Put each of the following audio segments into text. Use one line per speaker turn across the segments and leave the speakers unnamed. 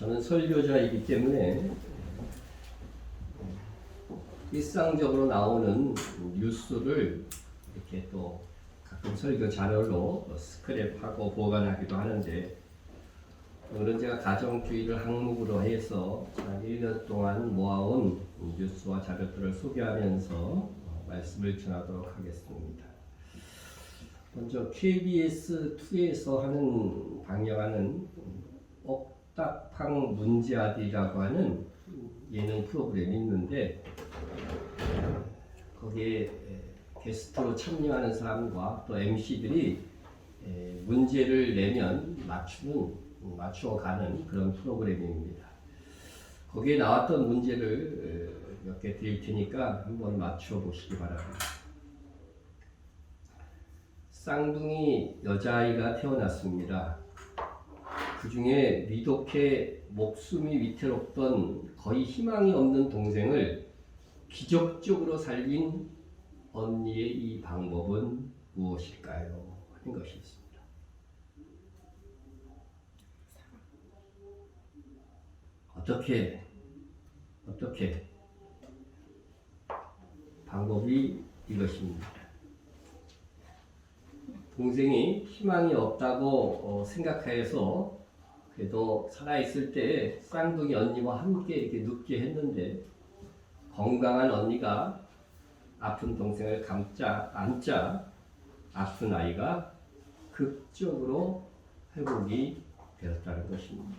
저는 설교자이기 때문에 일상적으로 나오는 뉴스를 이렇게 또 가끔 설교 자료로 스크랩하고 보관하기도 하는데, 오늘은 제가 가정주의를 항목으로 해서 1년 동안 모아온 뉴스와 자료들을 소개하면서 말씀을 전하도록 하겠습니다. 먼저 KBS2에서 방영하는 억닥팡 문제아들이라고 하는 예능 프로그램이 있는데, 거기에 게스트로 참여하는 사람과 또 MC들이 문제를 내면 맞추어가는 그런 프로그램입니다. 거기에 나왔던 문제를 몇 개 드릴 테니까 한번 맞춰 보시기 바랍니다. 쌍둥이 여자아이가 태어났습니다. 그 중에 위독해 목숨이 위태롭던 거의 희망이 없는 동생을 기적적으로 살린 언니의 이 방법은 무엇일까요? 하는 것이었습니다. 어떻게 방법이 이것입니다. 동생이 희망이 없다고 생각해서 그래도 살아있을 때 쌍둥이 언니와 함께 이렇게 눕게 했는데, 건강한 언니가 아픈 동생을 안자 아픈 아이가 극적으로 회복이 되었다는 것입니다.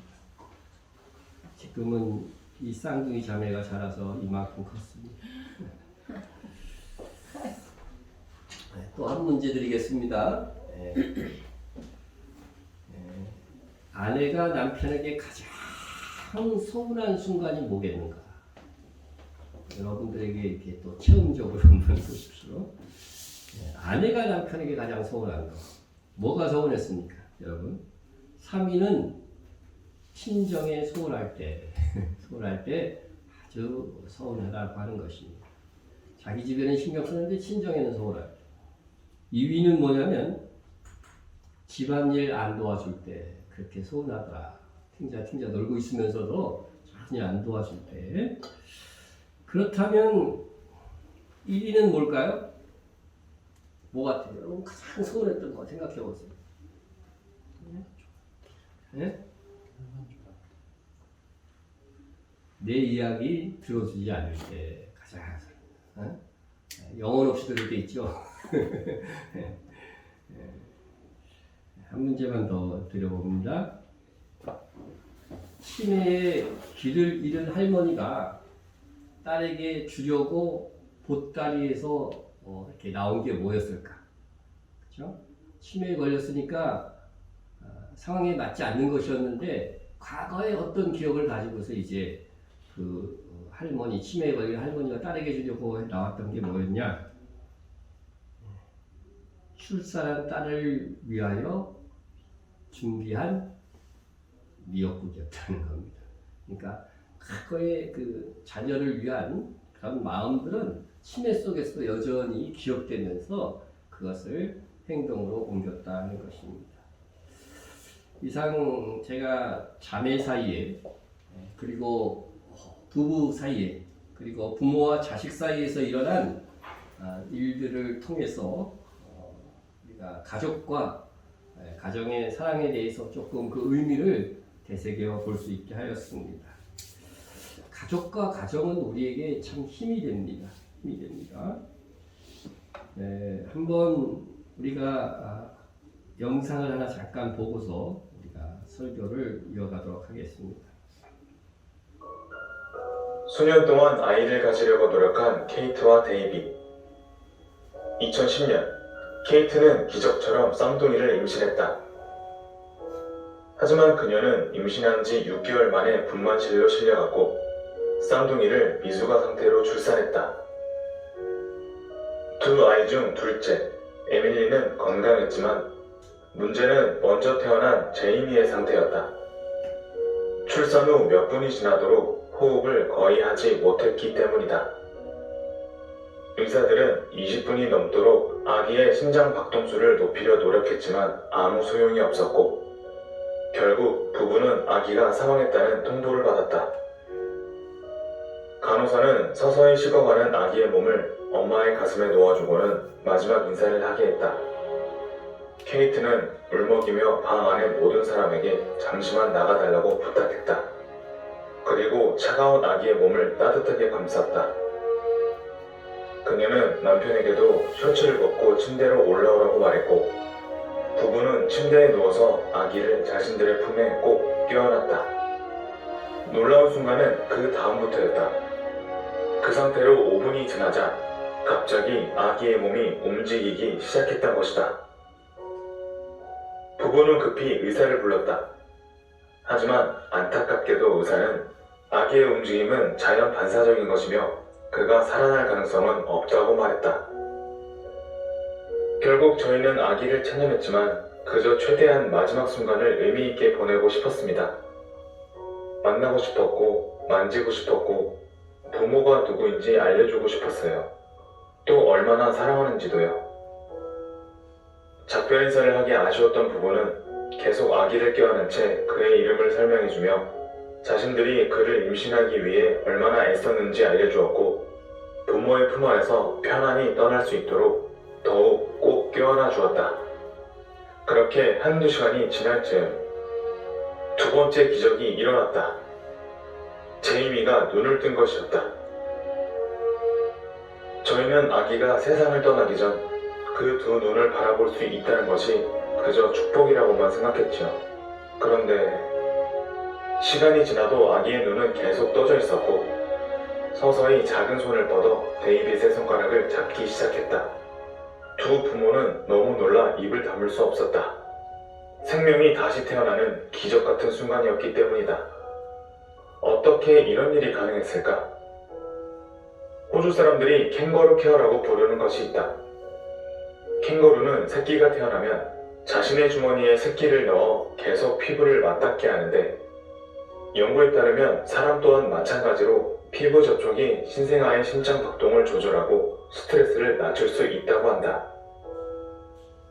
지금은 이 쌍둥이 자매가 자라서 이만큼 컸습니다. 또 한 문제 드리겠습니다. 아내가 남편에게 가장 서운한 순간이 뭐겠는가? 여러분들에게 이렇게 또 체험적으로 한번 보십시오. 아내가 남편에게 가장 서운한 거. 뭐가 서운했습니까, 여러분? 3위는 친정에 소홀할 때 아주 서운하다고 하는 것입니다. 자기 집에는 신경 쓰는데 친정에는 소홀할 때. 2위는 뭐냐면 집안일 안 도와줄 때 그렇게 서운하더라. 튕자 놀고 있으면서도 전혀 안 도와줄 때. 그렇다면 1위는 뭘까요? 뭐 같아요? 여러분 가장 서운했던 거 생각해 보세요. 네? 내 이야기 들어주지 않을 때 가장 영혼 없이 들을 때 있죠. 한 문제만 더 드려봅니다. 치매에 길을 잃은 할머니가 딸에게 주려고 보따리에서 이렇게 나온 게 뭐였을까? 그렇죠? 치매에 걸렸으니까 상황에 맞지 않는 것이었는데, 과거에 어떤 기억을 가지고서 이제 그 치매에 걸린 할머니가 딸에게 주려고 나왔던 게 뭐였냐? 출산한 딸을 위하여 준비한 미역국이었다는 겁니다. 그러니까 과거의 그 자녀를 위한 그런 마음들은 치매 속에서도 여전히 기억되면서 그것을 행동으로 옮겼다는 것입니다. 이상 제가 자매 사이에, 그리고 부부 사이에, 그리고 부모와 자식 사이에서 일어난 일들을 통해서 우리가 가족과 가정의 사랑에 대해서 조금 그 의미를 되새겨 볼 수 있게 하였습니다. 가족과 가정은 우리에게 참 힘이 됩니다. 한번 우리가 영상을 하나 잠깐 보고서 우리가 설교를 이어가도록 하겠습니다.
수년 동안 아이를 가지려고 노력한 케이트와 데이빗. 2010년, 케이트는 기적처럼 쌍둥이를 임신했다. 하지만 그녀는 임신한 지 6개월 만에 분만실로 실려갔고 쌍둥이를 미숙아 상태로 출산했다. 두 아이 중 둘째, 에밀리는 건강했지만 문제는 먼저 태어난 제이미의 상태였다. 출산 후 몇 분이 지나도록 호흡을 거의 하지 못했기 때문이다. 의사들은 20분이 넘도록 아기의 심장 박동수를 높이려 노력했지만 아무 소용이 없었고, 결국 부부는 아기가 사망했다는 통보를 받았다. 간호사는 서서히 식어가는 아기의 몸을 엄마의 가슴에 놓아주고는 마지막 인사를 하게 했다. 케이트는 울먹이며 방 안의 모든 사람에게 잠시만 나가달라고 부탁했다. 그리고 차가운 아기의 몸을 따뜻하게 감쌌다. 그녀는 남편에게도 셔츠를 벗고 침대로 올라오라고 말했고, 부부는 침대에 누워서 아기를 자신들의 품에 꼭 껴안았다. 놀라운 순간은 그 다음부터였다. 그 상태로 5분이 지나자 갑자기 아기의 몸이 움직이기 시작했던 것이다. 부부는 급히 의사를 불렀다. 하지만 안타깝게도 의사는 아기의 움직임은 자연 반사적인 것이며 그가 살아날 가능성은 없다고 말했다. 결국 저희는 아기를 찾아냈지만 그저 최대한 마지막 순간을 의미 있게 보내고 싶었습니다. 만나고 싶었고 만지고 싶었고 부모가 누구인지 알려주고 싶었어요. 또 얼마나 사랑하는지도요. 작별 인사를 하기 아쉬웠던 부부는 계속 아기를 껴안은 채 그의 이름을 설명해주며 자신들이 그를 임신하기 위해 얼마나 애썼는지 알려주었고, 부모의 품 안에서 편안히 떠날 수 있도록 더욱 꼭 껴안아 주었다. 그렇게 한두 시간이 지날 즈음 두 번째 기적이 일어났다. 제이미가 눈을 뜬 것이었다. 저희는 아기가 세상을 떠나기 전 그 두 눈을 바라볼 수 있다는 것이 그저 축복이라고만 생각했지요. 그런데 시간이 지나도 아기의 눈은 계속 떠져 있었고, 서서히 작은 손을 뻗어 데이빗의 손가락을 잡기 시작했다. 두 부모는 너무 놀라 입을 다물 수 없었다. 생명이 다시 태어나는 기적 같은 순간이었기 때문이다. 어떻게 이런 일이 가능했을까? 호주 사람들이 캥거루 케어라고 부르는 것이 있다. 캥거루는 새끼가 태어나면 자신의 주머니에 새끼를 넣어 계속 피부를 맞닿게 하는데, 연구에 따르면 사람 또한 마찬가지로 피부 접촉이 신생아의 심장 박동을 조절하고 스트레스를 낮출 수 있다고 한다.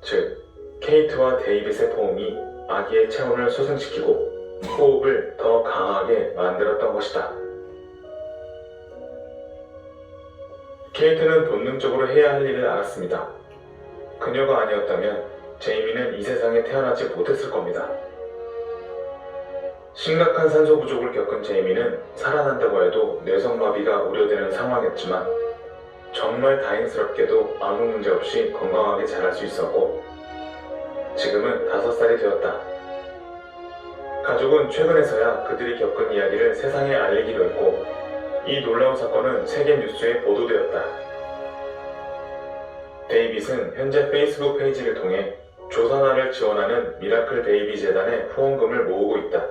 즉, 케이트와 데이빗의 포옹이 아기의 체온을 소생시키고 호흡을 더 강하게 만들었던 것이다. 케이트는 본능적으로 해야 할 일을 알았습니다. 그녀가 아니었다면 제이미는 이 세상에 태어나지 못했을 겁니다. 심각한 산소 부족을 겪은 제이미는 살아난다고 해도 뇌성마비가 우려되는 상황이었지만 정말 다행스럽게도 아무 문제 없이 건강하게 자랄 수 있었고, 지금은 5살이 되었다. 가족은 최근에서야 그들이 겪은 이야기를 세상에 알리기로 했고, 이 놀라운 사건은 세계 뉴스에 보도되었다. 데이빗은 현재 페이스북 페이지를 통해 조산아를 지원하는 미라클 베이비 재단에 후원금을 모으고 있다.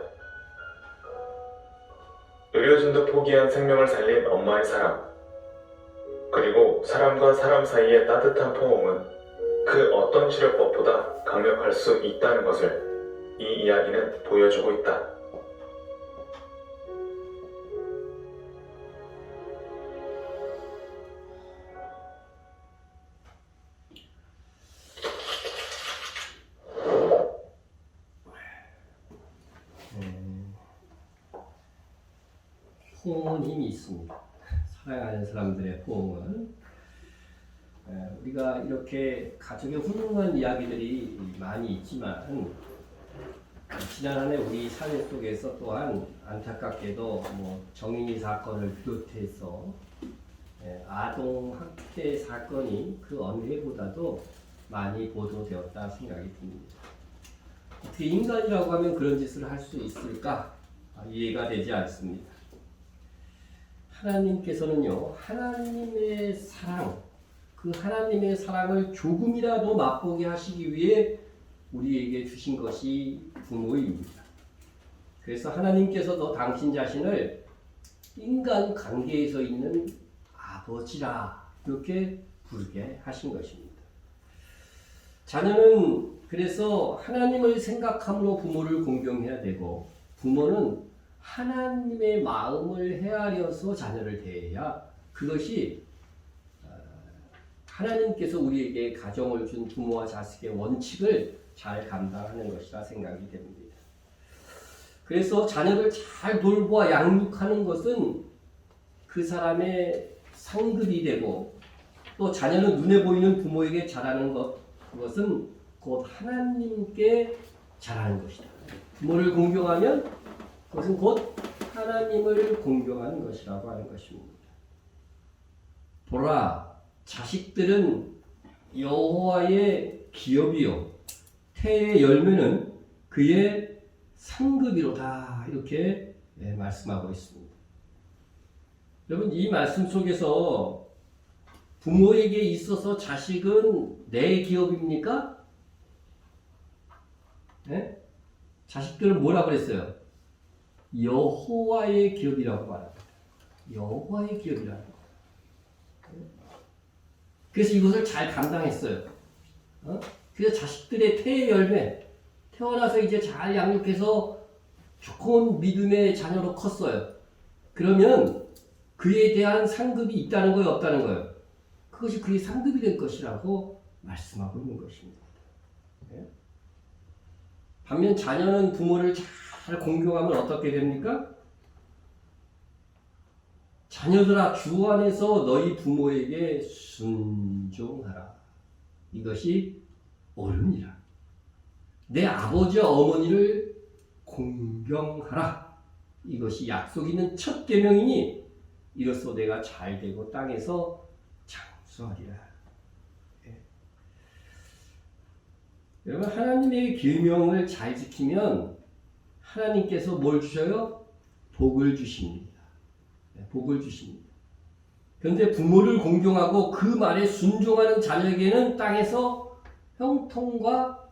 의료진도 포기한 생명을 살린 엄마의 사랑, 그리고 사람과 사람 사이의 따뜻한 포옹은 그 어떤 치료법보다 강력할 수 있다는 것을 이 이야기는 보여주고 있다.
포옹은 힘이 있습니다. 사랑하는 사람들의 포옹은. 우리가 이렇게 가족의 훌륭한 이야기들이 많이 있지만, 지난 한 해 우리 사회 속에서 또한 안타깝게도 정인이 사건을 비롯해서 아동 학대 사건이 그 어느 해보다도 많이 보도되었다 생각이 듭니다. 어떻게 인간이라고 하면 그런 짓을 할 수 있을까? 이해가 되지 않습니다. 하나님께서는요, 하나님의 사랑, 그 하나님의 사랑을 조금이라도 맛보게 하시기 위해 우리에게 주신 것이 부모입니다. 그래서 하나님께서도 당신 자신을 인간 관계에서 있는 아버지라 이렇게 부르게 하신 것입니다. 자녀는 그래서 하나님을 생각함으로 부모를 공경해야 되고, 부모는 하나님의 마음을 헤아려서 자녀를 대해야 그것이 하나님께서 우리에게 가정을 준 부모와 자식의 원칙을 잘 감당하는 것이라 생각이 됩니다. 그래서 자녀를 잘 돌보아 양육하는 것은 그 사람의 상급이 되고 또 자녀는 눈에 보이는 부모에게 잘하는 것, 그것은 곧 하나님께 잘하는 것이다. 부모를 공경하면 그것은 곧 하나님을 공경하는 것이라고 하는 것입니다. 보라, 자식들은 여호와의 기업이요 태의 열매는 그의 상급이로다. 이렇게 말씀하고 있습니다. 여러분, 이 말씀 속에서 부모에게 있어서 자식은 내 기업입니까? 네? 자식들은 뭐라 그랬어요? 여호와의 기업이라고 말합니다. 여호와의 기업이라는 거예요. 그래서 이것을 잘 감당했어요. 그래서 자식들의 태의 열매, 태어나서 이제 잘 양육해서 좋은 믿음의 자녀로 컸어요. 그러면 그에 대한 상급이 있다는 거예요, 없다는 거예요? 그것이 그의 상급이 될 것이라고 말씀하고 있는 것입니다. 반면 자녀는 부모를 잘 공경하면 어떻게 됩니까? 자녀들아, 주 안에서 너희 부모에게 순종하라. 이것이 옳으니라. 내 아버지와 어머니를 공경하라. 이것이 약속 있는 첫 계명이니 이로써 내가 잘되고 땅에서 장수하리라. 여러분, 하나님의 계명을 잘 지키면 하나님께서 뭘 주셔요? 복을 주십니다. 복을 주십니다. 그런데 부모를 공경하고 그 말에 순종하는 자녀에게는 땅에서 형통과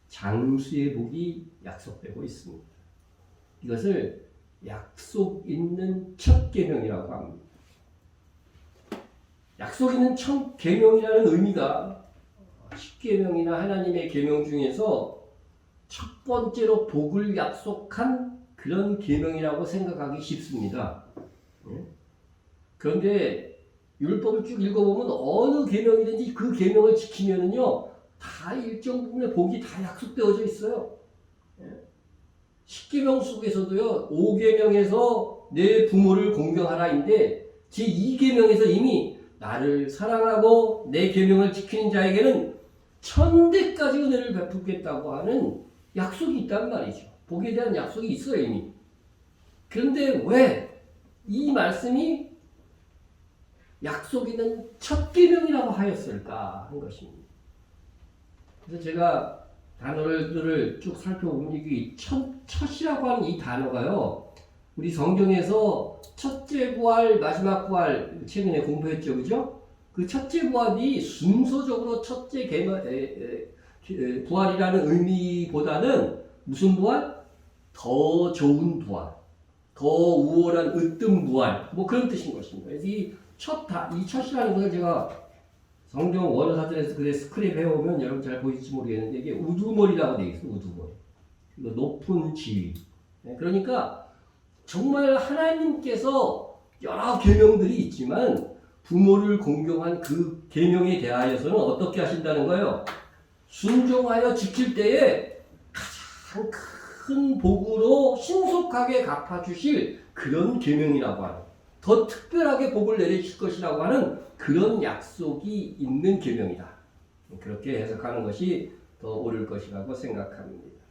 장수의 복이 약속되고 있습니다. 이것을 약속 있는 첫 계명이라고 합니다. 약속 있는 첫 계명이라는 의미가 10계명이나 하나님의 계명 중에서 첫 번째로 복을 약속한 그런 계명이라고 생각하기 쉽습니다. 그런데 율법을 쭉 읽어보면 어느 계명이든지 그 계명을 지키면은요, 다 일정 부분의 복이 다 약속되어져 있어요. 10계명 속에서도요, 5계명에서 내 부모를 공경하라인데 제2계명에서 이미 나를 사랑하고 내 계명을 지키는 자에게는 천대까지 은혜를 베풀겠다고 하는 약속이 있단 말이죠. 복에 대한 약속이 있어요, 이미. 그런데 왜 이 말씀이 약속 있는 첫 계명이라고 하였을까 하는 것입니다. 그래서 제가 단어들을 쭉 살펴보면 이 첫이라고 하는 이 단어가요, 우리 성경에서 첫째 부활, 마지막 부활 최근에 공부했죠, 그죠? 그 첫째 부활이 순서적으로 첫째 부활이라는 의미보다는 무슨 부활? 더 좋은 부활, 더 우월한 으뜸 부활, 뭐 그런 뜻인 것입니다. 그래서 이 첫이라는 것을 제가 성경 원어사전에서 그래 스크립 해오면 여러분 잘 보일지 모르겠는데 이게 우두머리라고 되어 있어요. 우두머리. 이거 높은 지위. 그러니까 정말 하나님께서 여러 계명들이 있지만 부모를 공경한 그 계명에 대하여서는 어떻게 하신다는 거예요? 순종하여 지킬 때에 가장 큰 복으로 신속하게 갚아주실 그런 계명이라고 하는, 더 특별하게 복을 내리실 것이라고 하는 그런 약속이 있는 계명이다. 그렇게 해석하는 것이 더 옳을 것이라고 생각합니다.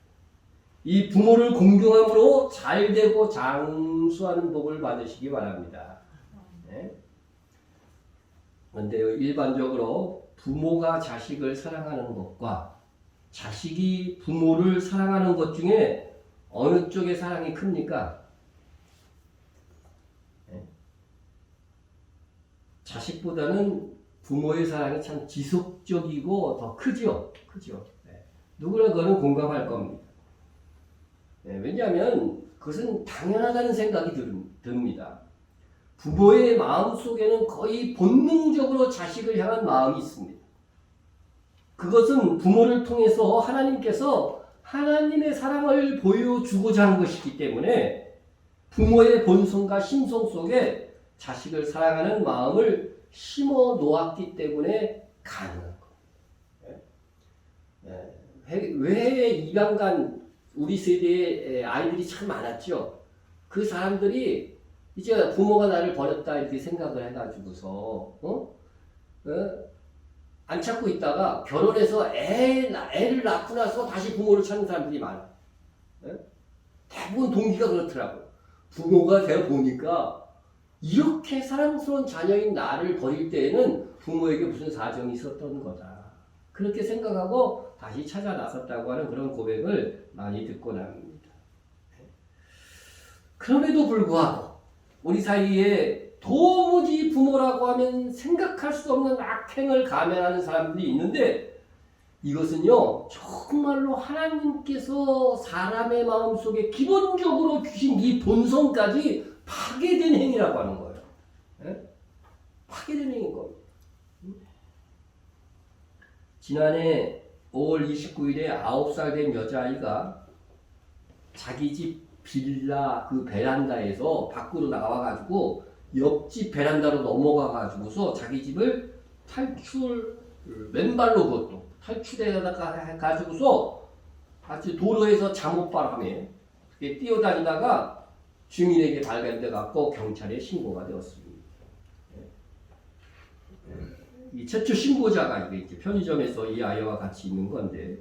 이 부모를 공경함으로 잘되고 장수하는 복을 받으시기 바랍니다. 그런데 일반적으로 부모가 자식을 사랑하는 것과 자식이 부모를 사랑하는 것 중에 어느 쪽의 사랑이 큽니까? 자식보다는 부모의 사랑이 참 지속적이고 더 크죠. 누구나 그거는 공감할 겁니다. 왜냐하면 그것은 당연하다는 생각이 듭니다. 부모의 마음 속에는 거의 본능적으로 자식을 향한 마음이 있습니다. 그것은 부모를 통해서 하나님께서 하나님의 사랑을 보여주고자 한 것이기 때문에 부모의 본성과 심성 속에 자식을 사랑하는 마음을 심어 놓았기 때문에 가능한 겁니다. 왜 이방간 우리 세대에 아이들이 참 많았죠. 그 사람들이 이제 부모가 나를 버렸다 이렇게 생각을 해가지고서 안 찾고 있다가 결혼해서 애를 낳고 나서 다시 부모를 찾는 사람들이 많아. 대부분 동기가 그렇더라고요. 부모가 되어 보니까 이렇게 사랑스러운 자녀인 나를 버릴 때에는 부모에게 무슨 사정이 있었던 거다. 그렇게 생각하고 다시 찾아 나섰다고 하는 그런 고백을 많이 듣고 납니다. 그럼에도 불구하고 우리 사이에 도무지 부모라고 하면 생각할 수 없는 악행을 감행하는 사람들이 있는데 이것은요 정말로 하나님께서 사람의 마음속에 기본적으로 주신 이 본성까지 파괴된 행위라고 하는 거예요. 파괴된 행위인 겁니다. 지난해 5월 29일에 9살 된 여자아이가 자기 집 빌라 그 베란다에서 밖으로 나와가지고 옆집 베란다로 넘어가가지고서 자기 집을 왼발로 그것도 탈출해가지고서 아주 도로에서 잠옷바람에 뛰어다니다가 주민에게 발견돼갖고 경찰에 신고가 되었습니다. 이 최초 신고자가 이제 편의점에서 이 아이와 같이 있는 건데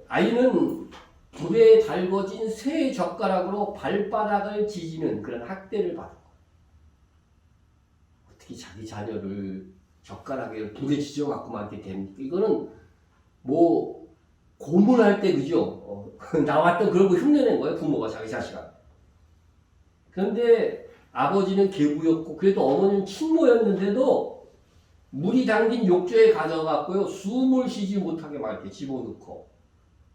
아이는 불에 달궈진 쇠 젓가락으로 발바닥을 지지는 그런 학대를 받았고 어떻게 자기 자녀를 젓가락에 불에 지져갖고만 이렇게 됩니까? 이거는 뭐 고문할 때 그죠? 나왔던 그런 거 흉내낸 거예요 부모가 자기 자식한테. 그런데 아버지는 계부였고 그래도 어머니는 친모였는데도 물이 담긴 욕조에 가져갔고요 숨을 쉬지 못하게 막 이렇게 집어넣고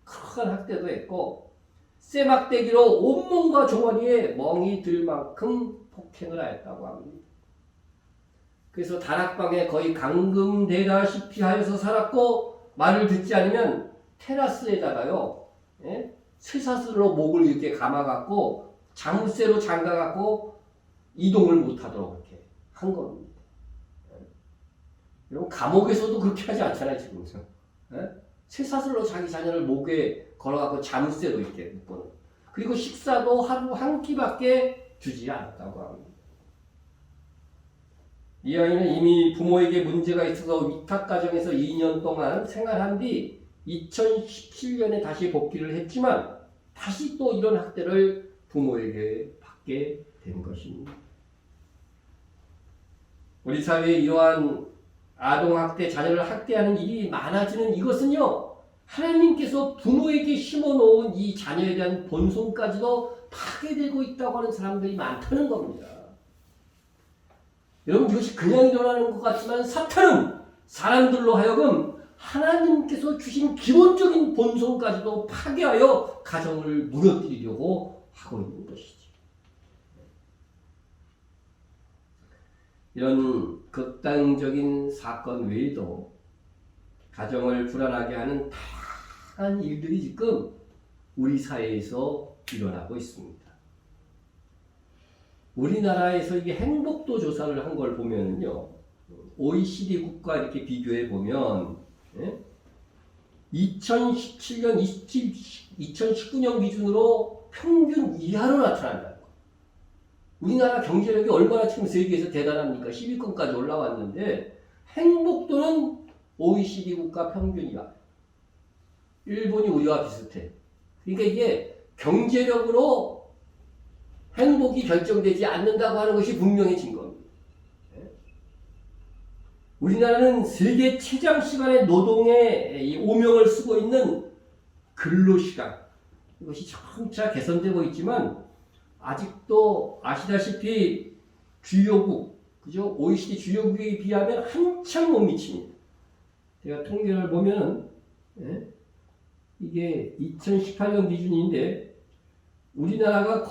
큰 학대도 했고 쇠막대기로 온몸과 종아리에 멍이 들 만큼 폭행을 하였다고 합니다. 그래서 다락방에 거의 감금되다시피 하여서 살았고 말을 듣지 않으면 테라스에다가요 쇠사슬로 목을 이렇게 감아갖고 자물쇠로 잠가갖고 이동을 못하도록 이렇게 한 겁니다. 여러분 감옥에서도 그렇게 하지 않잖아요 지금. 쇠사슬로 자기 자녀를 목에 걸어갖고 자물쇠로 이렇게 묶어놓은. 그리고 식사도 하루 한 끼밖에 주지 않았다고 합니다. 이 아이는 이미 부모에게 문제가 있어서 위탁가정에서 2년 동안 생활한 뒤 2017년에 다시 복귀를 했지만 다시 또 이런 학대를 부모에게 받게 된 것입니다. 우리 사회에 이러한 아동학대, 자녀를 학대하는 일이 많아지는 이것은요 하나님께서 부모에게 심어놓은 이 자녀에 대한 본성까지도 파괴되고 있다고 하는 사람들이 많다는 겁니다. 여러분 이것이 그냥 일어나는 것 같지만 사탄은 사람들로 하여금 하나님께서 주신 기본적인 본성까지도 파괴하여 가정을 무너뜨리려고 하고 있는 것이죠. 이런 극단적인 사건 외에도 가정을 불안하게 하는 다양한 일들이 지금 우리 사회에서 일어나고 있습니다. 우리나라에서 이게 행복도 조사를 한 걸 보면은요, OECD 국가 이렇게 비교해 보면, 2017년, 2019년 기준으로 평균 이하로 나타난다는 거예요. 우리나라 경제력이 얼마나 지금 세계에서 대단합니까? 10위권까지 올라왔는데, 행복도는 OECD 국가 평균 이하. 일본이 우리와 비슷해. 그러니까 이게 경제력으로 행복이 결정되지 않는다고 하는 것이 분명해진 겁니다. 우리나라는 세계 최장 시간의 노동의 이 오명을 쓰고 있는 근로시간, 이것이 점차 개선되고 있지만 아직도 아시다시피 주요국, 그죠? OECD 주요국에 비하면 한참 못 미칩니다. 제가 통계를 보면은 이게 2018년 기준인데 우리나라가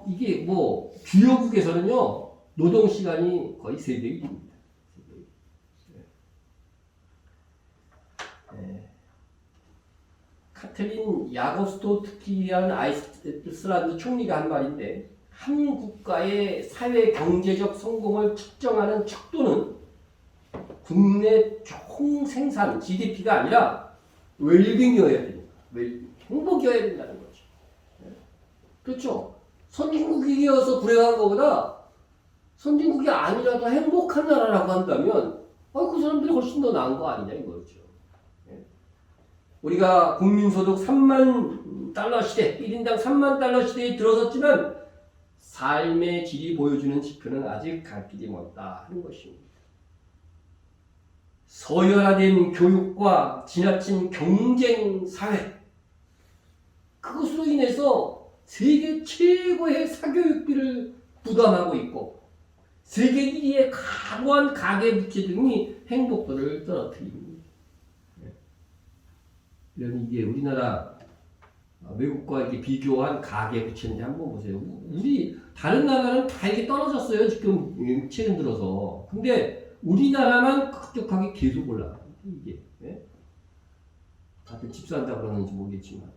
이게 뭐 주요국에서는요 노동 시간이 거의 3배 1입니다. 카틀린 야고스토트키라는 아이슬란드 총리가 한 말인데 한 국가의 사회 경제적 성공을 측정하는 척도는 국내 총 생산 GDP가 아니라 웰빙이어야 됩니다. 왜 행복이어야 된다는 거죠. 그렇죠. 선진국이어서 불행한 것보다 선진국이 아니라도 행복한 나라라고 한다면 그 사람들이 훨씬 더 나은 거 아니냐 이거죠. 우리가 국민소득 3만 달러 시대, 1인당 3만 달러 시대에 들어섰지만 삶의 질이 보여주는 지표는 아직 갈 길이 멀다 하는 것입니다. 서열화된 교육과 지나친 경쟁 사회, 그것으로 인해서 세계 최고의 사교육비를 부담하고 있고 세계 1위의 과도한 가계부채 등이 행복도를 떨어뜨립니다. 이런 이게 우리나라 외국과 이렇게 비교한 가계부채인데 한번 보세요. 우리 다른 나라는 다 이렇게 떨어졌어요. 지금 최근 들어서. 근데 우리나라만 급격하게 계속 올라가요. 이게 다들 집 산다 그러는지 모르겠지만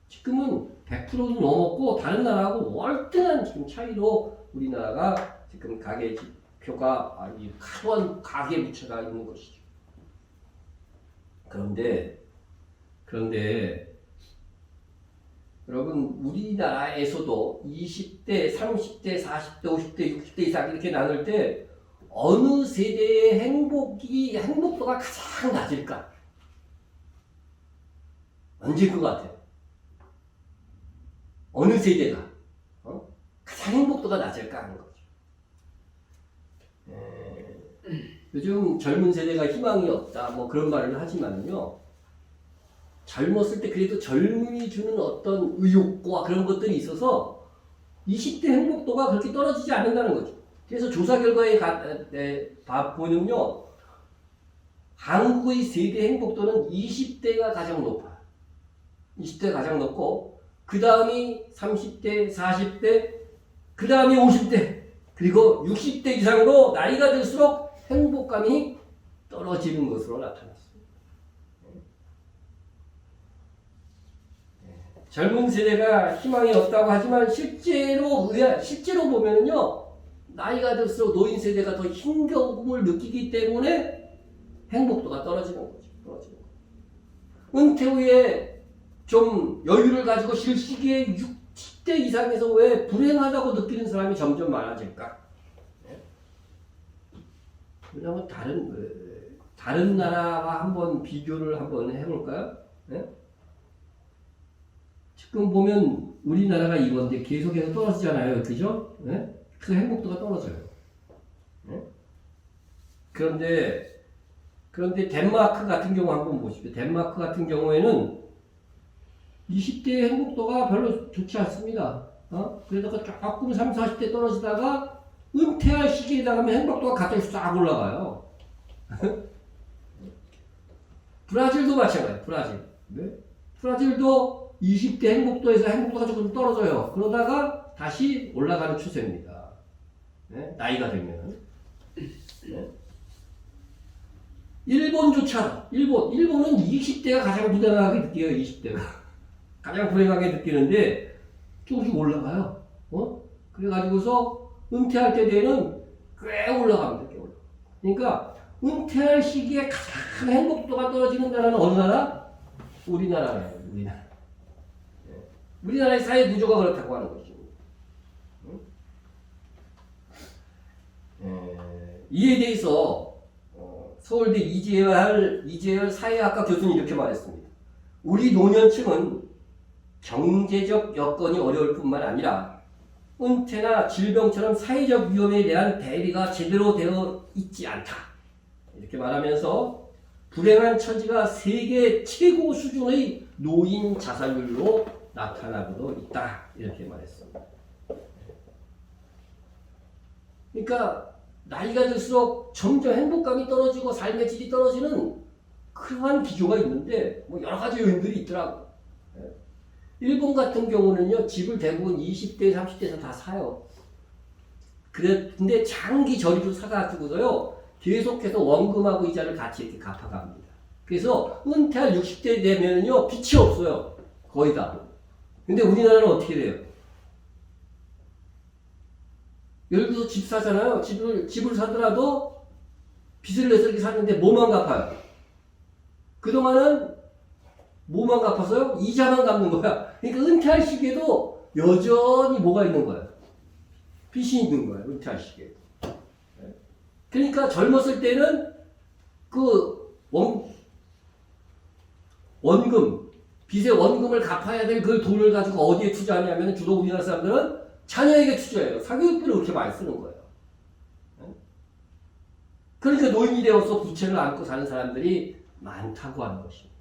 지금은 100%도 넘었고 다른 나라하고 월등한 지금 차이로 우리나라가 지금 가계 지표가 이 과도한 가계 부채가 있는 것이죠. 그런데 여러분 우리나라에서도 20대, 30대, 40대, 50대, 60대 이상 이렇게 나눌 때 어느 세대의 행복도가 가장 낮을까? 언제일 것 같아요? 어느 세대가 가장 행복도가 낮을까 하는 거죠. 요즘 젊은 세대가 희망이 없다 뭐 그런 말을 하지만요. 젊었을 때 그래도 젊음이 주는 어떤 의욕과 그런 것들이 있어서 20대 행복도가 그렇게 떨어지지 않는다는 거죠. 그래서 조사 결과에 보면요. 한국의 세대 행복도는 20대가 가장 높아요. 20대가 가장 높고 그 다음이 30대, 40대, 그 다음이 50대, 그리고 60대 이상으로 나이가 들수록 행복감이 떨어지는 것으로 나타났습니다. 젊은 세대가 희망이 없다고 하지만 실제로 보면은요, 나이가 들수록 노인 세대가 더 힘겨움을 느끼기 때문에 행복도가 떨어지는 거죠. 은퇴 후에 좀 여유를 가지고 쉴 시기에 60대 이상에서 왜 불행하다고 느끼는 사람이 점점 많아질까? 왜냐하면 다른 나라와 한번 비교를 한번 해볼까요? 지금 보면 우리나라가 이건데 계속해서 떨어지잖아요. 그죠? 그 행복도가 떨어져요. 그런데 덴마크 같은 경우 한번 보십시오. 덴마크 같은 경우에는 20대의 행복도가 별로 좋지 않습니다. 그러다가 조금 30, 40대 떨어지다가 은퇴할 시기에 나가면 행복도가 갑자기 싹 올라가요. 브라질도 마찬가지예요. 브라질도 20대 행복도에서 행복도가 조금 떨어져요. 그러다가 다시 올라가는 추세입니다. 나이가 되면. 일본조차, 일본은 20대가 가장 불행하게 느껴요. 20대가. 가장 불행하게 느끼는데 조금씩 올라가요. 그래가지고서 은퇴할 때 되는 꽤 올라갑니다. 그러니까 은퇴할 시기에 가장 행복도가 떨어지는 나라는 어느 나라? 우리나라예요. 우리나라의 사회 구조가 그렇다고 하는 것입니다. 이에 대해서 서울대 이재열 사회학과 교수는 이렇게 말했습니다. 우리 노년층은 경제적 여건이 어려울 뿐만 아니라 은퇴나 질병처럼 사회적 위험에 대한 대비가 제대로 되어 있지 않다. 이렇게 말하면서 불행한 처지가 세계 최고 수준의 노인 자살률로 나타나고도 있다. 이렇게 말했습니다. 그러니까 나이가 들수록 점점 행복감이 떨어지고 삶의 질이 떨어지는 그러한 기조가 있는데 뭐 여러 가지 요인들이 있더라고요. 일본 같은 경우는요, 집을 대부분 20대, 30대에서 다 사요. 근데 장기 저리로 사가지고서요, 계속해서 원금하고 이자를 같이 이렇게 갚아갑니다. 그래서 은퇴할 60대 되면요, 빚이 없어요. 거의 다. 근데 우리나라는 어떻게 돼요? 예를 들어서 집 사잖아요. 집을 사더라도 빚을 내서 이렇게 샀는데 뭐만 갚아요? 그동안은 뭐만 갚아서요? 이자만 갚는 거야. 그러니까 은퇴할 시기에도 여전히 뭐가 있는 거야? 빚이 있는 거야. 은퇴할 시기에. 그러니까 젊었을 때는 그 원금, 빚의 원금을 갚아야 될 그 돈을 가지고 어디에 투자하냐면 주로 우리나라 사람들은 자녀에게 투자해요. 사교육비를 그렇게 많이 쓰는 거예요. 그러니까 노인이 되어서 부채를 안고 사는 사람들이 많다고 하는 것입니다.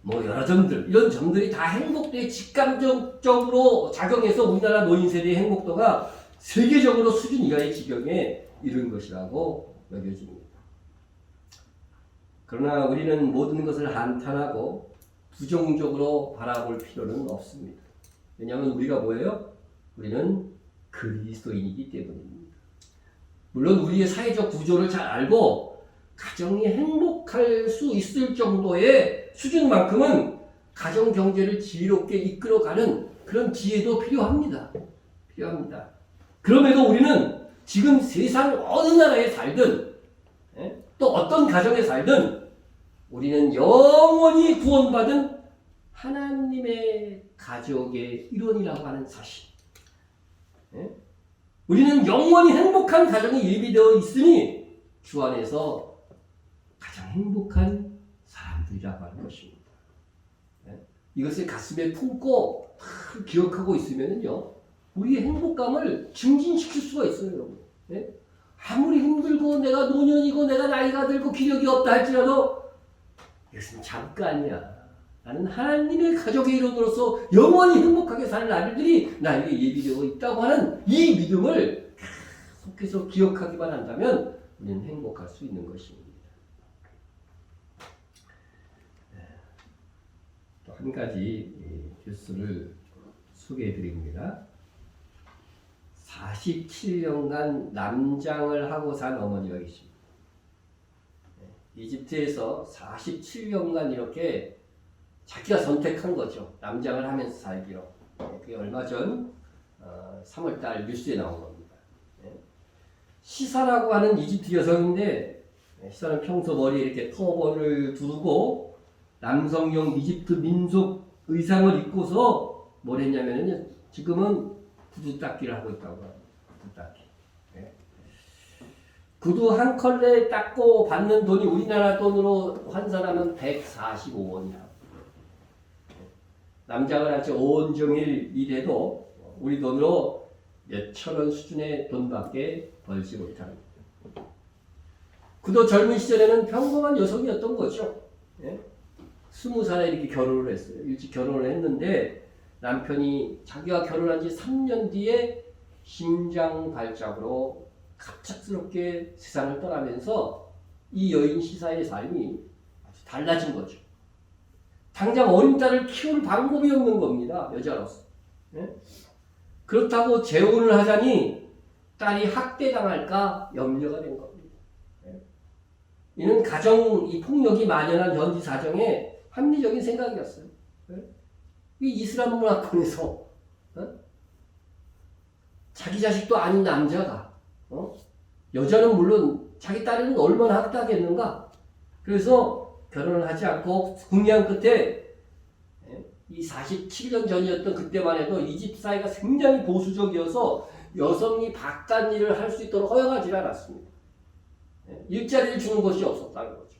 뭐 여러 점들, 이런 점들이 다 행복도에 직감적으로 작용해서 우리나라 노인 세대의 행복도가 세계적으로 수준 이하의 지경에 이른 것이라고 여겨집니다. 그러나 우리는 모든 것을 한탄하고 부정적으로 바라볼 필요는 없습니다. 왜냐하면 우리가 뭐예요? 우리는 그리스도인이기 때문입니다. 물론 우리의 사회적 구조를 잘 알고 가정이 행복할 수 있을 정도의 수준만큼은 가정 경제를 지혜롭게 이끌어가는 그런 지혜도 필요합니다. 그럼에도 우리는 지금 세상 어느 나라에 살든 또 어떤 가정에 살든 우리는 영원히 구원받은 하나님의 가족의 일원이라고 하는 사실. 우리는 영원히 행복한 가정이 예비되어 있으니 주 안에서 가장 행복한 사람들이라고 하는 것입니다. 이것을 가슴에 품고 기억하고 있으면요, 우리의 행복감을 증진시킬 수가 있어요, 여러분. 아무리 힘들고 내가 노년이고 내가 나이가 들고 기력이 없다 할지라도 이것은 잠깐이야. 나는 하나님의 가족의 일원으로서 영원히 행복하게 사는 아들들이 나에게 예비되어 있다고 하는 이 믿음을 계속해서 기억하기만 한다면 우리는 행복할 수 있는 것입니다. 또 한 가지 뉴스를 소개해 드립니다. 47년간 남장을 하고 산 어머니가 계십니다. 이집트에서 47년간 이렇게 자기가 선택한 거죠. 남장을 하면서 살기로. 그게 얼마 전 3월달 뉴스에 나온 겁니다. 시사라고 하는 이집트 여성인데, 시사는 평소 머리에 이렇게 터번을 두르고 남성용 이집트 민속 의상을 입고서 뭘 했냐면요, 지금은 구두 닦기를 하고 있다고 합니다. 구두 닦기. 구두 한 컬레 닦고 받는 돈이 우리나라 돈으로 환산하면 145원이라고. 남장을 아주 온종일 일해도 우리 돈으로 몇천 원 수준의 돈밖에 벌지 못합니다. 그도 젊은 시절에는 평범한 여성이었던 거죠. 20살에 이렇게 결혼을 했어요. 일찍 결혼을 했는데 남편이 자기가 결혼한 지 3년 뒤에 심장 발작으로 갑작스럽게 세상을 떠나면서 이 여인 시사의 삶이 아주 달라진 거죠. 당장 어린 딸을 키울 방법이 없는 겁니다. 여자로서. 그렇다고 재혼을 하자니 딸이 학대당할까 염려가 된 겁니다. 이는 가정 이 폭력이 만연한 현지 사정의 합리적인 생각이었어요. 이 이슬람 문화권에서 자기 자식도 아닌 남자가 여자는 물론 자기 딸에는 얼마나 학대하겠는가. 그래서 결혼을 하지 않고 궁리한 끝에 이 47년 전이었던 그때만 해도 이집트 사회가 굉장히 보수적이어서 여성이 바깥 일을 할 수 있도록 허용하지 않았습니다. 일자리를 주는 것이 없었다는 거죠.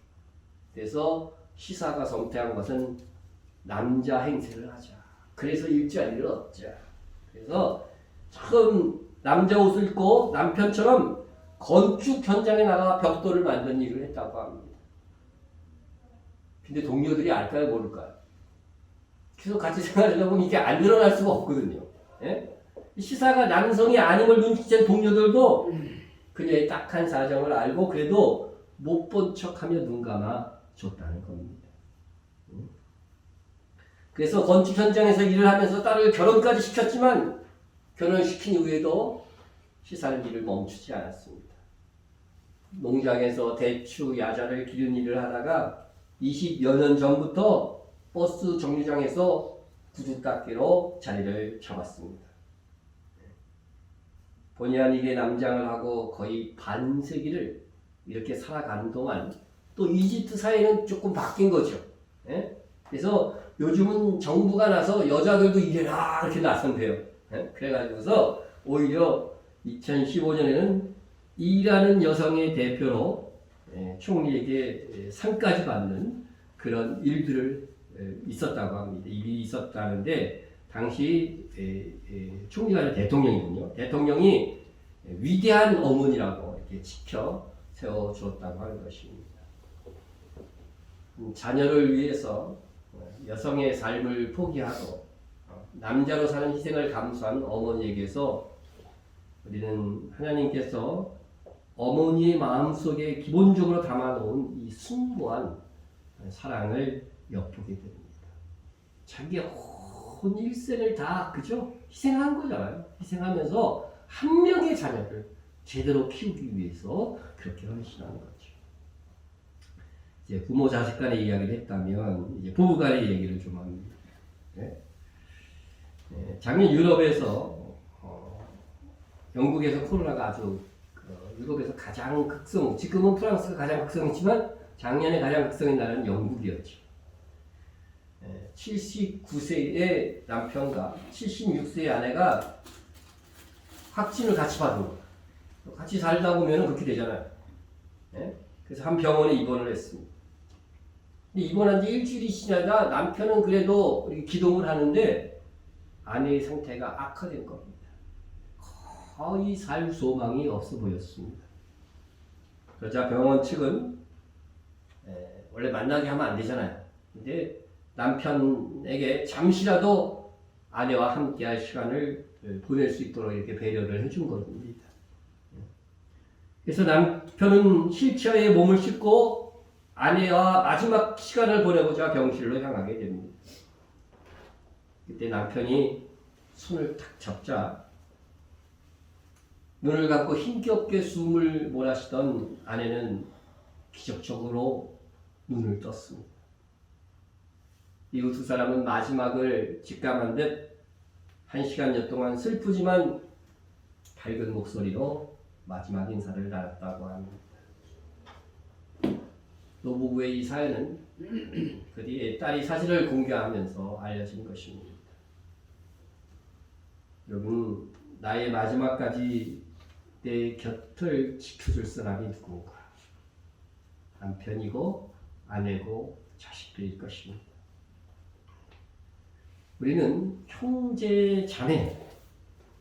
그래서 시사가 선택한 것은 남자 행세를 하자. 그래서 일자리를 얻자. 그래서 처음 남자 옷을 입고 남편처럼 건축 현장에 나가 벽돌을 만드는 일을 했다고 합니다. 근데 동료들이 알까요, 모를까요? 계속 같이 생활하다 보면 이게 안 일어날 수가 없거든요. 시사가 남성이 아님을 눈치챈 동료들도 그녀의 딱한 사정을 알고 그래도 못 본 척하며 눈 감아 줬다는 겁니다. 그래서 건축 현장에서 일을 하면서 딸을 결혼까지 시켰지만 결혼시킨 이후에도 시사는 일을 멈추지 않았습니다. 농장에서 대추, 야자를 기른 일을 하다가 20여 년 전부터 버스 정류장에서 구두 닦기로 자리를 잡았습니다. 본의 아니게 남장을 하고 거의 반세기를 이렇게 살아가는 동안 또 이집트 사회는 조금 바뀐 거죠. 예? 그래서 요즘은 정부가 나서 여자들도 일해라 이렇게 나선대요. 예? 그래가지고서 오히려 2015년에는 일하는 여성의 대표로 총리에게 상까지 받는 그런 일들을 있었다고 합니다. 일이 있었다는데 당시 총리가 아니라 대통령이군요. 대통령이 위대한 어머니라고 이렇게 지켜 세워주었다고 하는 것입니다. 자녀를 위해서 여성의 삶을 포기하고 남자로 사는 희생을 감수한 어머니에게서 우리는 하나님께서 어머니의 마음속에 기본적으로 담아놓은 이 숭고한 사랑을 엿보게 됩니다. 자기의 온 일생을 다 그죠? 희생한 거잖아요. 희생하면서 한 명의 자녀를 제대로 키우기 위해서 그렇게 헌신하는 거죠. 이제 부모 자식 간의 이야기를 했다면 이제 부부 간의 얘기를 좀 합니다. 작년 유럽에서 영국에서 코로나가 아주 유럽에서 가장 극성, 지금은 프랑스가 가장 극성이지만 작년에 가장 극성인 나라는 영국이었죠. 79세의 남편과 76세의 아내가 확진을 같이 받은 거예요. 같이 살다 보면 그렇게 되잖아요. 그래서 한 병원에 입원을 했습니다. 근데 입원한 지 일주일이 지나자 남편은 그래도 기동을 하는데 아내의 상태가 악화된 겁니다. 거의 살 소망이 없어 보였습니다. 그러자 병원 측은 원래 만나게 하면 안 되잖아요. 근데 남편에게 잠시라도 아내와 함께할 시간을 보낼 수 있도록 이렇게 배려를 해준 겁니다. 그래서 남편은 휠체어에 몸을 싣고 아내와 마지막 시간을 보내고자 병실로 향하게 됩니다. 그때 남편이 손을 탁 잡자 눈을 감고 힘겹게 숨을 몰아쉬던 아내는 기적적으로 눈을 떴습니다. 이후 두 사람은 마지막을 직감한 듯 1시간여 동안 슬프지만 밝은 목소리로 마지막 인사를 나눴다고 합니다. 노부부의 이 사연은 그 뒤에 딸이 사실을 공개하면서 알려진 것입니다. 여러분, 나의 마지막까지 내 곁을 지켜줄 사람이 누군가? 남편이고 아내고 자식들일 것입니다. 우리는 형제, 자매,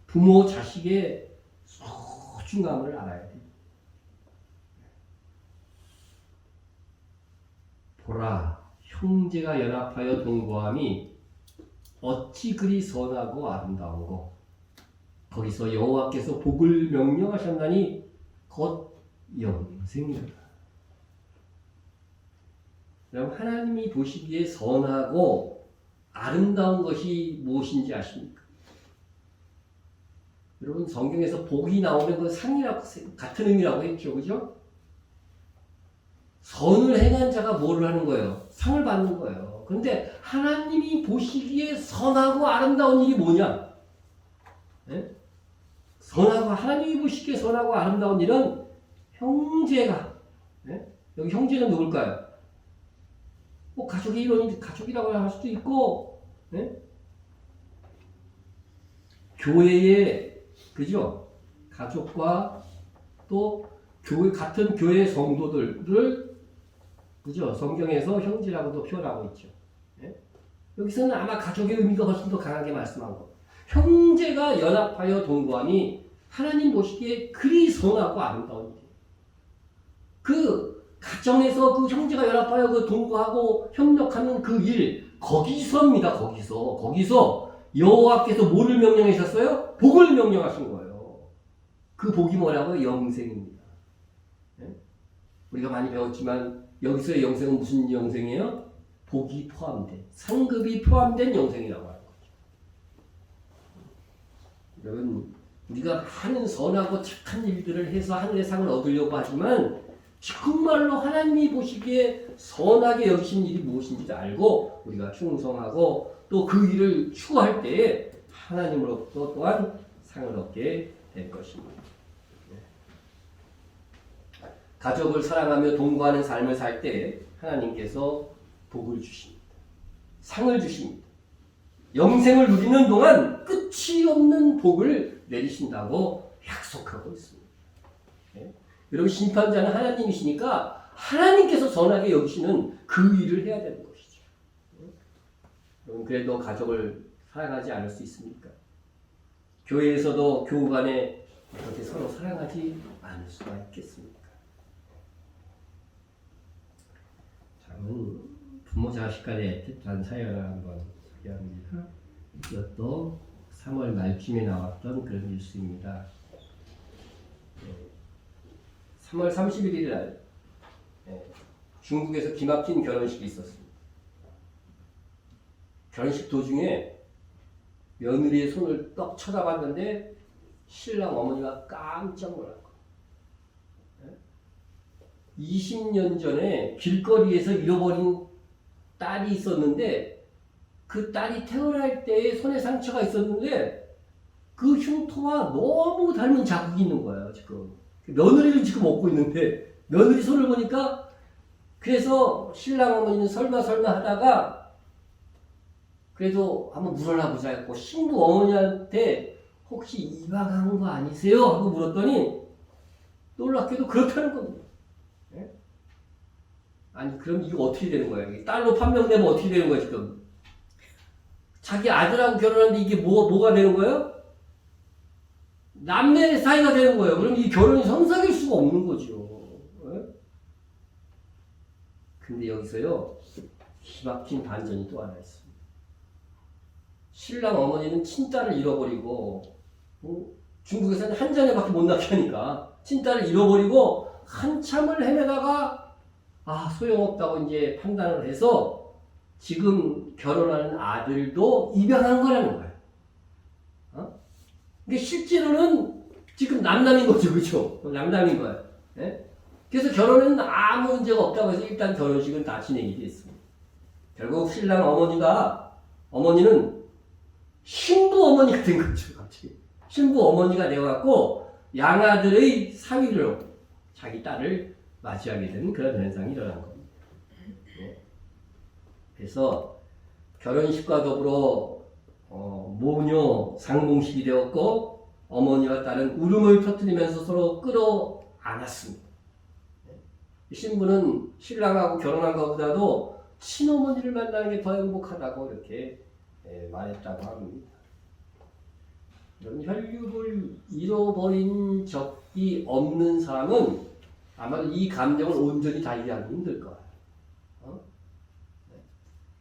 부모, 자식의 소중함을 알아야 됩니다. 보라, 형제가 연합하여 동거함이 어찌 그리 선하고 아름다운고 거기서 여호와께서 복을 명령하셨나니 곧 영생이라. 여러분, 하나님이 보시기에 선하고 아름다운 것이 무엇인지 아십니까? 여러분, 성경에서 복이 나오면 그 상이라고 같은 의미라고 했죠, 그죠? 선을 행한 자가 뭐를 하는 거예요? 상을 받는 거예요. 그런데 하나님이 보시기에 선하고 아름다운 일이 뭐냐? 네? 하나님이 보시기에 선하고 아름다운 일은 형제가, 네? 여기 형제는 누굴까요? 뭐 가족의 일원이 가족이라고 할 수도 있고, 네? 교회의, 그죠? 가족과 또 같은 교회 성도들을, 그죠? 성경에서 형제라고도 표현하고 있죠. 네? 여기서는 아마 가족의 의미가 훨씬 더 강하게 말씀한 거. 형제가 연합하여 동거함이 하나님 보시기에 그리 선하고 아름다운 일이에요. 그 가정에서 그 형제가 연합하여 그 동거하고 협력하는 그 일, 거기서입니다. 거기서 여호와께서 뭐를 명령하셨어요? 복을 명령하신 거예요. 그 복이 뭐라고요? 영생입니다. 네? 우리가 많이 배웠지만 여기서의 영생은 무슨 영생이에요? 복이 포함된, 상급이 포함된 영생이라고 하는 거죠. 여러분, 우리가 많은 선하고 착한 일들을 해서 하늘의 상을 얻으려고 하지만 정말로 하나님이 보시기에 선하게 여기신 일이 무엇인지 알고 우리가 충성하고 또 그 일을 추구할 때에 하나님으로부터 또한 상을 얻게 될 것입니다. 가족을 사랑하며 동거하는 삶을 살 때 하나님께서 복을 주십니다. 상을 주십니다. 영생을 누리는 동안 끝이 없는 복을 내리신다고 약속하고 있습니다. 네? 여러분, 심판자는 하나님이시니까 하나님께서 선하게 여기시는 그 일을 해야 되는 것이죠. 여러분, 그래도 가족을 사랑하지 않을 수 있습니까? 교회에서도 교우 간에 그렇게 서로 사랑하지 않을 수가 있겠습니까? 다음은 부모 자식 간의 애틋한 사연을 한번 소개합니다. 이것도 3월 말쯤에 나왔던 그런 뉴스입니다. 3월 31일 날 중국에서 기막힌 결혼식이 있었습니다. 결혼식 도중에 며느리의 손을 떡 쳐다봤는데 신랑 어머니가 깜짝 놀랐고, 20년 전에 길거리에서 잃어버린 딸이 있었는데 그 딸이 태어날 때에 손에 상처가 있었는데 그 흉터와 너무 닮은 자국이 있는 거예요. 지금 며느리를 지금 얻고 있는데 며느리 손을 보니까, 그래서 신랑 어머니는 설마 하다가 그래도 한번 물어나 보자 했고, 신부 어머니한테 혹시 이방한 거 아니세요? 하고 물었더니 놀랍게도 그렇다는 겁니다. 네? 아니, 그럼 이거 어떻게 되는 거야? 딸로 판명되면 어떻게 되는 거야, 지금? 자기 아들하고 결혼하는데 이게 뭐가 되는 거예요? 남매 사이가 되는 거예요. 그럼 이 결혼이 성사될 수가 없는 거죠. 네? 근데 여기서요, 기막힌 반전이 또 하나 있습니다. 신랑 어머니는 친딸을 잃어버리고, 중국에서는 한 잔에밖에 못 낳게 하니까 친딸을 잃어버리고 한참을 헤매다가 소용없다고 이제 판단을 해서 지금 결혼하는 아들도 입양한 거라는 거예요. 근데 실제로는 지금 남남인 거죠, 그렇죠? 남남인 거예요. 네? 그래서 결혼은 아무 문제가 없다고 해서 일단 결혼식은 다 진행이 됐습니다. 결국 신랑 어머니는 신부 어머니가 된 거죠, 갑자기. 신부 어머니가 되어갖고 양아들의 사위로 자기 딸을 맞이하게 되는 그런 현상이 일어난 겁니다. 네. 그래서 결혼식과 더불어 모녀 상봉식이 되었고, 어머니와 딸은 울음을 터뜨리면서 서로 끌어안았습니다. 네. 신부는 신랑하고 결혼한 것보다도 친어머니를 만나는 게 더 행복하다고 이렇게 말했다고 합니다. 혈육을 잃어버린 적이 없는 사람은 아마도 이 감정을 온전히 다 이해하기 힘들 거예요.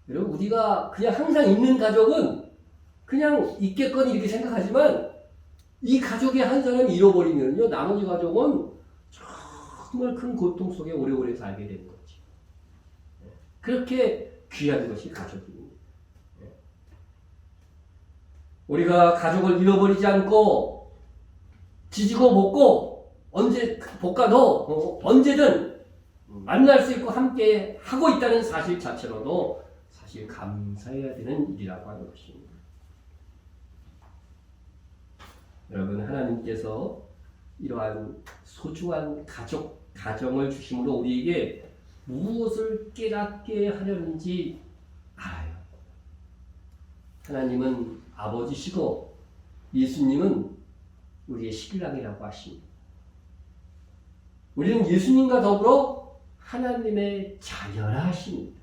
여러분, 우리가 그냥 항상 있는 가족은 그냥 있겠거니 이렇게 생각하지만, 이 가족의 한 사람이 잃어버리면요, 나머지 가족은 정말 큰 고통 속에 오래오래 살게 되는 거지. 그렇게 귀한 것이 가족입니다. 우리가 가족을 잃어버리지 않고 지지고 볶고 언제든 만날 수 있고 함께 하고 있다는 사실 자체로도 사실 감사해야 되는 일이라고 하는 것입니다. 여러분, 하나님께서 이러한 소중한 가정을 주심으로 우리에게 무엇을 깨닫게 하려는지 알아요. 하나님은 아버지시고 예수님은 우리의 신랑이라고 하십니다. 우리는 예수님과 더불어 하나님의 자녀라 하십니다.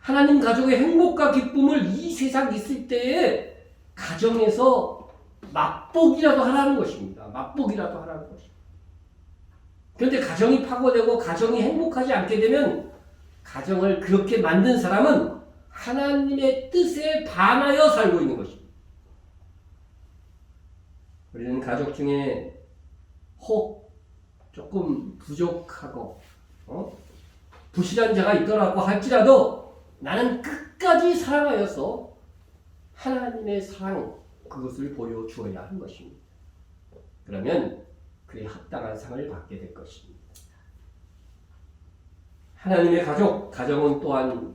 하나님 가족의 행복과 기쁨을 이 세상 있을 때에 가정에서 맛보기라도 하라는 것입니다. 맛보기라도 하라는 것입니다. 그런데 가정이 파고되고 가정이 행복하지 않게 되면, 가정을 그렇게 만든 사람은 하나님의 뜻에 반하여 살고 있는 것입니다. 우리는 가족 중에 혹 조금 부족하고 부실한 자가 있더라고 할지라도 나는 끝까지 사랑하여서 하나님의 사랑, 그것을 보여주어야 하는 것입니다. 그러면 그에 합당한 상을 받게 될 것입니다. 하나님의 가정은 또한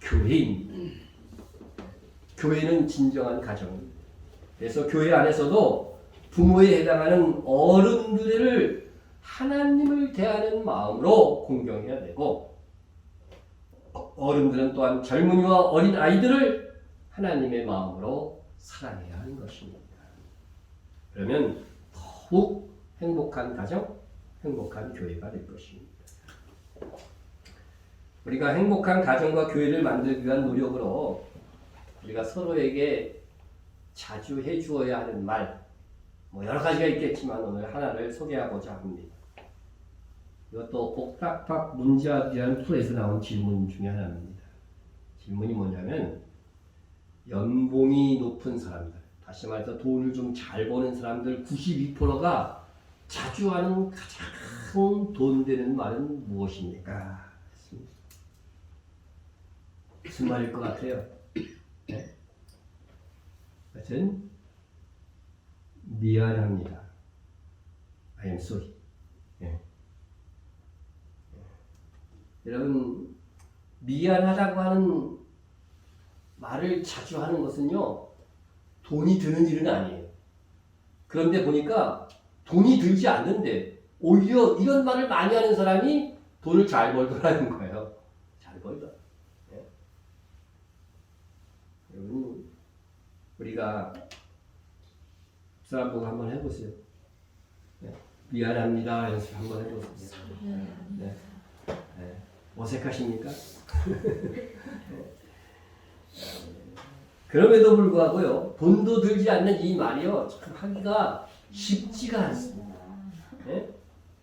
교회입니다. 교회는 진정한 가정입니다. 그래서 교회 안에서도 부모에 해당하는 어른들을 하나님을 대하는 마음으로 공경해야 되고, 어른들은 또한 젊은이와 어린 아이들을 하나님의 마음으로 사랑해야 하는 것입니다. 그러면 더욱 행복한 가정, 행복한 교회가 될 것입니다. 우리가 행복한 가정과 교회를 만들기 위한 노력으로 우리가 서로에게 자주 해주어야 하는 말, 여러 가지가 있겠지만 오늘 하나를 소개하고자 합니다. 이것도 복닥박 문제학이라는 풀에서 나온 질문 중에 하나입니다. 질문이 뭐냐면, 연봉이 높은 사람들, 다시 말해서 돈을 좀 잘 버는 사람들 92%가 자주 하는 가장 돈 되는 말은 무엇입니까? 무슨 말일 것 같아요? 네? 하여튼 미안합니다. I am sorry. 네. 여러분, 미안하다고 하는 말을 자주 하는 것은요, 돈이 드는 일은 아니에요. 그런데 보니까 돈이 들지 않는데 오히려 이런 말을 많이 하는 사람이 돈을 잘 벌더라는 거예요. 잘 벌더라. 네. 여러분, 우리가 사람 보고 한번 해보세요. 네. 미안합니다. 연습 한번 해보세요. 네. 네. 어색하십니까? 그럼에도 불구하고요, 돈도 들지 않는 이 말이요, 참 하기가 쉽지가 않습니다. 네?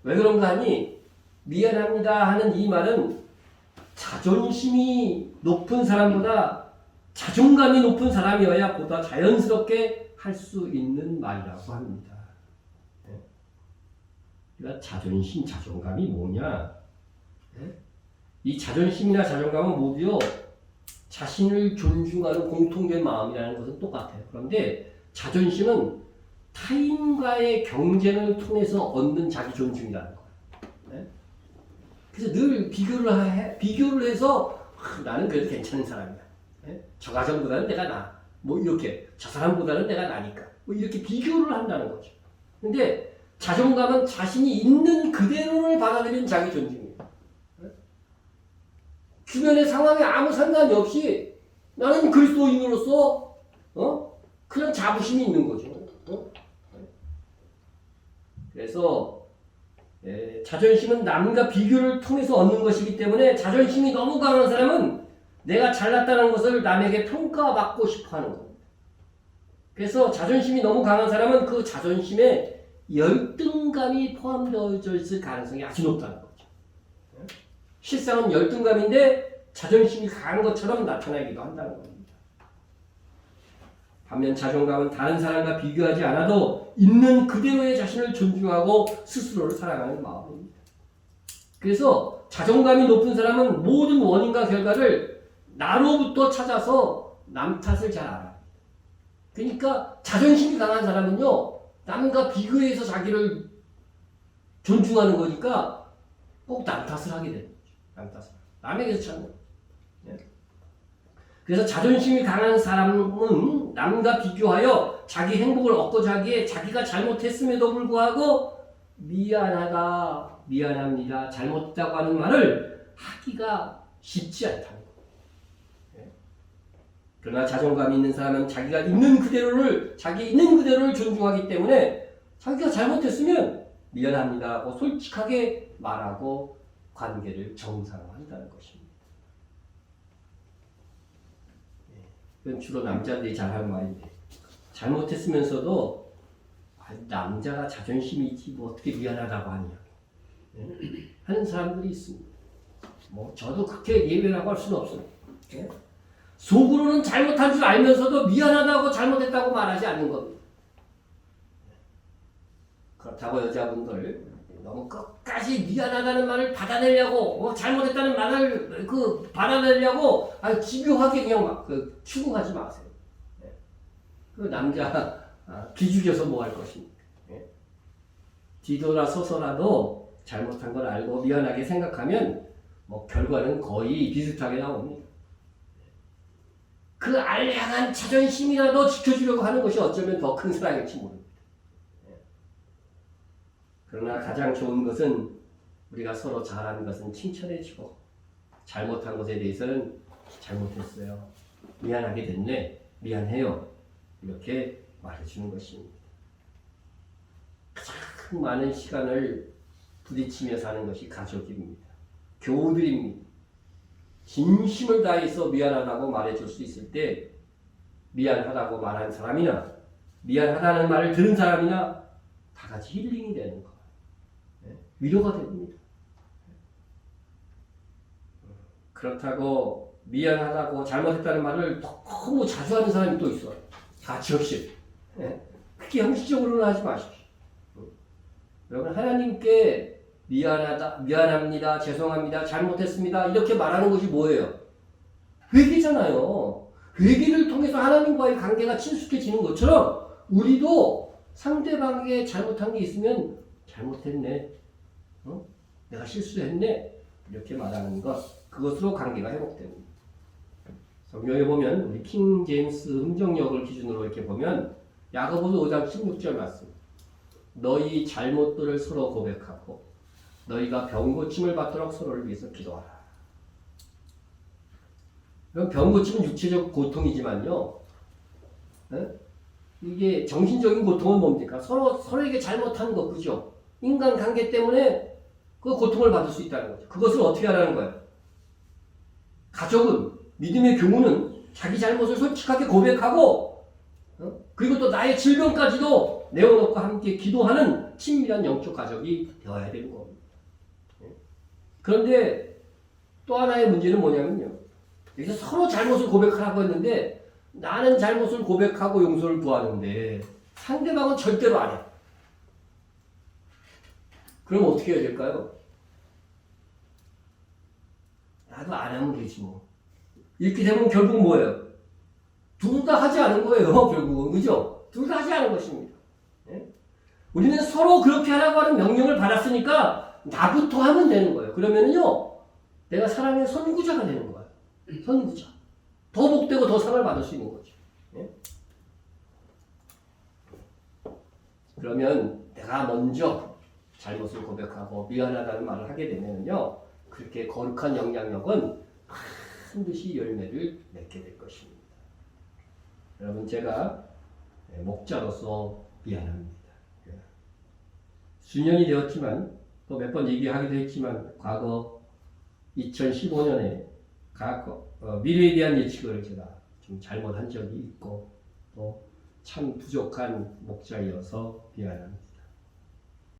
왜 그런가 하니, 미안합니다 하는 이 말은 자존심이 높은 사람보다 자존감이 높은 사람이어야 보다 자연스럽게 할 수 있는 말이라고 합니다. 네? 그러니까 자존심, 자존감이 뭐냐? 네? 이 자존심이나 자존감은 모두요, 자신을 존중하는 공통된 마음이라는 것은 똑같아요. 그런데 자존심은 타인과의 경쟁을 통해서 얻는 자기 존중이라는 거예요. 네? 그래서 늘 비교를 해서 나는 그래도 괜찮은 사람이야. 네? 저 가정보다는 내가 나. 이렇게 저 사람보다는 내가 나니까. 이렇게 비교를 한다는 거죠. 근데 자존감은 자신이 있는 그대로를 받아들이는 자기 존중이에요. 주변의 상황에 아무 상관이 없이 나는 그리스도인으로서 그냥 자부심이 있는 거죠. 그래서 자존심은 남과 비교를 통해서 얻는 것이기 때문에 자존심이 너무 강한 사람은 내가 잘났다는 것을 남에게 평가받고 싶어하는 겁니다. 그래서 자존심이 너무 강한 사람은 그 자존심에 열등감이 포함되어 있을 가능성이 아주 높다는 거죠. 실상은 열등감인데 자존심이 강한 것처럼 나타나기도 한다는 겁니다. 반면 자존감은 다른 사람과 비교하지 않아도 있는 그대로의 자신을 존중하고 스스로를 사랑하는 마음입니다. 그래서 자존감이 높은 사람은 모든 원인과 결과를 나로부터 찾아서 남 탓을 잘 알아요. 그러니까 자존심이 강한 사람은요, 남과 비교해서 자기를 존중하는 거니까 꼭 남 탓을 하게 되는 거죠. 남 탓을. 남에게서 찾는 거죠. 네. 그래서 자존심이 강한 사람은 남과 비교하여 자기 행복을 얻고자 하기에 자기가 잘못했음에도 불구하고 미안하다, 미안합니다, 잘못했다고 하는 말을 하기가 쉽지 않다는 거예요. 네. 그러나 자존감이 있는 사람은 자기 있는 그대로를 존중하기 때문에 자기가 잘못했으면 미안합니다 하고 솔직하게 말하고 관계를 정상화한다는 것입니다. 이건 주로 남자들이 잘하는 말인데, 잘못했으면서도 남자가 자존심이 있지 어떻게 미안하다고 하냐 하는 사람들이 있습니다. 저도 그렇게 예외라고 할 수는 없어요. 속으로는 잘못한 줄 알면서도 미안하다고 잘못했다고 말하지 않는 겁니다. 그렇다고 여자분들 너무 끝까지 미안하다는 말을 받아내려고, 잘못했다는 말을 받아내려고 집요하게 그냥 막 추궁하지 마세요. 그 남자 기죽여서 뭐 할 것입니까? 뒤돌아서서라도 잘못한 걸 알고 미안하게 생각하면 결과는 거의 비슷하게 나옵니다. 그 알량한 자존심이라도 지켜주려고 하는 것이 어쩌면 더 큰 사랑일지 모릅니다. 그러나 가장 좋은 것은 우리가 서로 잘하는 것은 칭찬해주고 잘못한 것에 대해서는 잘못했어요. 미안하게 됐네. 미안해요. 이렇게 말해주는 것입니다. 가장 많은 시간을 부딪히며 사는 것이 가족입니다. 교우들입니다. 진심을 다해서 미안하다고 말해줄 수 있을 때 미안하다고 말한 사람이나 미안하다는 말을 들은 사람이나 다 같이 힐링이 되는 거예요. 위로가 됩니다. 그렇다고 미안하다고 잘못했다는 말을 너무 자주 하는 사람이 또 있어요. 가치 없이. 그렇게 형식적으로는 하지 마십시오. 여러분 하나님께 미안합니다, 죄송합니다, 잘못했습니다 이렇게 말하는 것이 뭐예요? 회개잖아요. 회개를 통해서 하나님과의 관계가 친숙해지는 것처럼 우리도 상대방에게 잘못한 게 있으면 잘못했네, 내가 실수했네 이렇게 말하는 것, 그것으로 관계가 회복됩니다. 성경에 보면 우리 킹 제임스 흥정역을 기준으로 이렇게 보면 야고보서 5장 16절 말씀, 너희 잘못들을 서로 고백하고 너희가 병 고침을 받도록 서로를 위해서 기도하라. 그럼 병 고침은 육체적 고통이지만요, 이게 정신적인 고통은 뭡니까? 서로에게 잘못한 거, 그죠? 인간 관계 때문에 그 고통을 받을 수 있다는 거죠. 그것을 어떻게 하라는 거예요? 가족은, 믿음의 교우는 자기 잘못을 솔직하게 고백하고, 그리고 또 나의 질병까지도 내어놓고 함께 기도하는 친밀한 영적 가족이 되어야 되는 겁니다. 그런데 또 하나의 문제는 뭐냐면요, 여기서 서로 잘못을 고백하라고 했는데 나는 잘못을 고백하고 용서를 구하는데 상대방은 절대로 안 해. 그럼 어떻게 해야 될까요? 나도 안 하면 되지 뭐. 이렇게 되면 결국 뭐예요? 둘 다 하지 않은 거예요, 결국은. 그죠? 둘 다 하지 않은 것입니다. 우리는 서로 그렇게 하라고 하는 명령을 받았으니까 나부터 하면 되는 거예요. 그러면은요, 내가 사랑의 선구자가 되는 거예요. 선구자. 더 복되고 더 상을 받을 수 있는 거죠. 그러면 내가 먼저 잘못을 고백하고 미안하다는 말을 하게 되면요, 그렇게 거룩한 영향력은 반드시 열매를 맺게 될 것입니다. 여러분, 제가 목자로서 미안합니다. 수년이 되었지만 또 몇 번 얘기하기도 했지만 과거 2015년에 미래에 대한 예측을 제가 좀 잘못한 적이 있고 또 참 부족한 목자이어서 미안합니다.